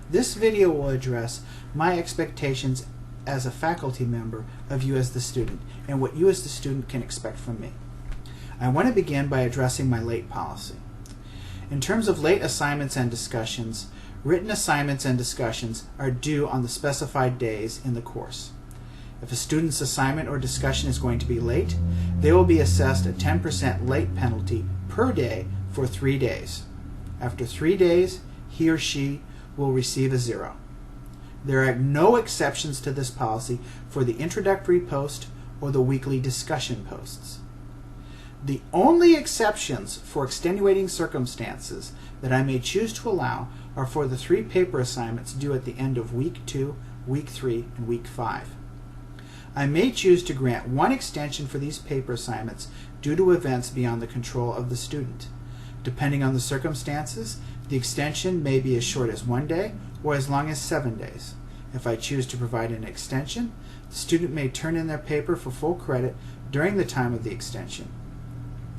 This video will address my expectations as a faculty member of you as the student and what you as the student can expect from me. I want to begin by addressing my late policy. In terms of late assignments and discussions, written assignments and discussions are due on the specified days in the course. If a student's assignment or discussion is going to be late, they will be assessed a 10% late penalty per day for 3 days. After 3 days, he or she will receive a 0. There are no exceptions to this policy for the introductory post or the weekly discussion posts. The only exceptions for extenuating circumstances that I may choose to allow are for the 3 paper assignments due at the end of week 2, week 3, and week 5. I may choose to grant 1 extension for these paper assignments due to events beyond the control of the student. Depending on the circumstances, the extension may be as short as 1 day or as long as 7 days. If I choose to provide an extension, the student may turn in their paper for full credit during the time of the extension.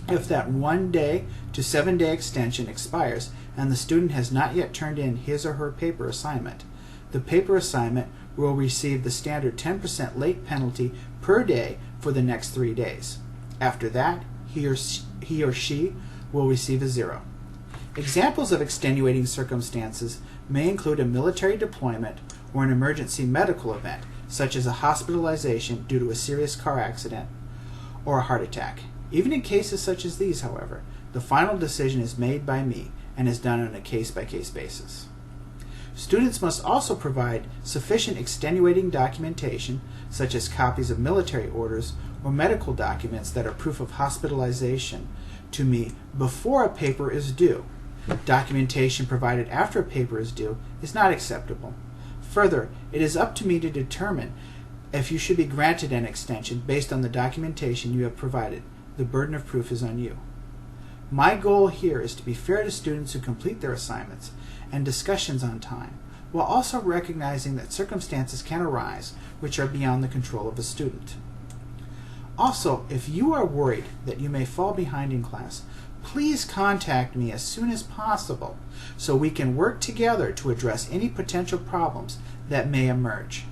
If that 1 day to 7 day extension expires and the student has not yet turned in his or her paper assignment, the paper assignment will receive the standard 10% late penalty per day for the next 3 days. After that, he or she will receive a 0. Examples of extenuating circumstances may include a military deployment or an emergency medical event, such as a hospitalization due to a serious car accident or a heart attack. Even in cases such as these, however, the final decision is made by me and is done on a case-by-case basis. Students must also provide sufficient extenuating documentation, such as copies of military orders or medical documents that are proof of hospitalization, to me before a paper is due. Documentation provided after a paper is due is not acceptable. Further, it is up to me to determine if you should be granted an extension based on the documentation you have provided. The burden of proof is on you. My goal here is to be fair to students who complete their assignments and discussions on time, while also recognizing that circumstances can arise which are beyond the control of a student. Also, if you are worried that you may fall behind in class, please contact me as soon as possible so we can work together to address any potential problems that may emerge.